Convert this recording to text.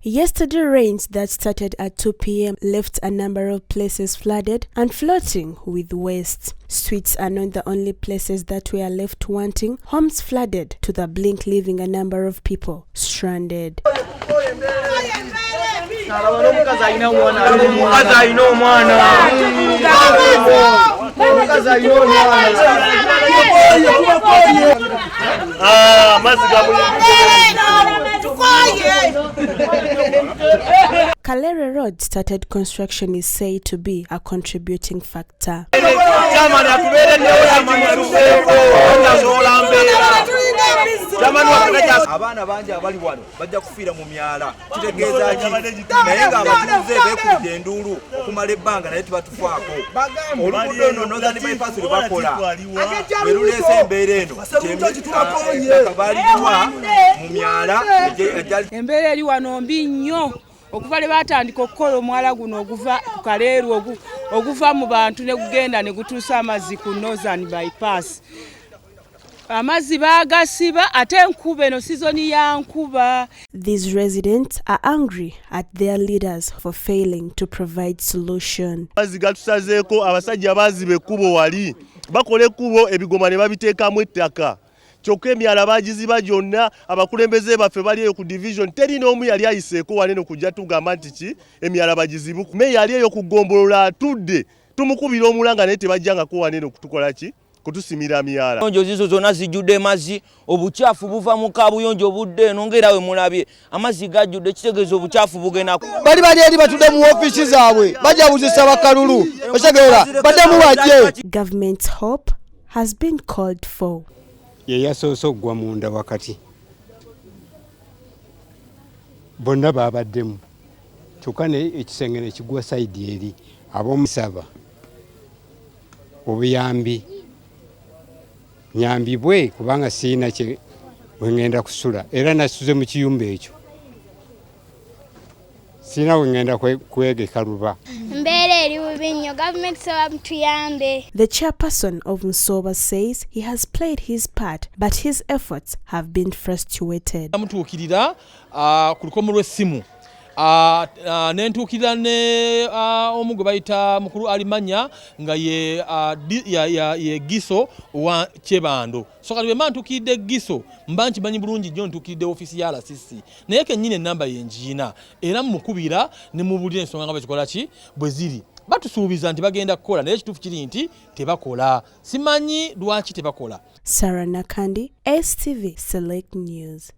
Yesterday rains that started at 2 p.m. left a number of places flooded and floating with waste. Streets are not the only places that were left wanting. Homes flooded to the brink, leaving a number of people stranded. Kalere Road started construction is said to be a contributing factor. Abana banje abali wano bajja kufiira mu myala kitegeeza ki naye nga abatuuze beekubidde endulu okumala ebbanga naye tebatufaako oluguudo eno Northern Bypass lwe bakola be luleese embeera eno ettaka baaliwa mu myala embeera eri wano mbi nnyo okuva lwe batandika okukola omwala guno oguva ku Kaleeru oguva mu bantu ne gugenda ne gutuusa amazzi ku Northern Bypass. Amazzi bagasiba ate enkuba eno sizoni ya nkuba. These residents are angry at their leaders for failing to provide solution. Amazzi gatusazeeko abasajja baziba ekkubo wali bakola ekkubo ebigoma ne babiteekamu ettaka. Kyokka emyala bagiziba gyonna abakulembeze baffe bali eyo ku division teri n'omu yali ayiseeko wanene kujja tugamba nti ki emyala bagizibuku. Meya yali eyo ku Ggombolola atudde tumukubira omulanga naye tebajjangako wanene okutukola ki kutusimira myala. Ennyonjo zizo zonna zijjudde mazzi, obucaafu buva mu kaabuyonjo budde eno ng'era we mulabye amazzi gajjudde kitegeeza obucaafu bugenda. Bali eri batudde mu ofiisi zaabwe bajabuzisa bakalulu otegeera baddemu bajje. Government's hope has been called for. Ye yasoose okugwa munda wakati bonna baabaddemu kyokka ne ekisenge ne kigwa sayidi eri ab'omusaba obuyambi nyambibwe kubanga siina kye bwe ngenda kusula era nasuze mu kiyumba ekyo siina bwe ngenda kwegeka luba. The chairperson of Nsoba says he has played his part, but his efforts have been frustrated. Amutuukirira ku lukomo lw'essimu nentuukirira ne omu gwe bayita mukulu alimanya nga ye Giso wa Kyebando. So kati bwe ntuukiridde Giso mba nkimanyi bulungi nnyo ntuukiridde ofiisi ya RCC naye kennyini ennamba ye ngiina era mukubira ne mubuulira ensonga nga bwe zikola ki bwe ziri. Batusuubiza nti bagenda kukola naye ekituufu kiri nti tebakola. Simanyi lwaki tebakola. Sarah Nakandi, STV Select News.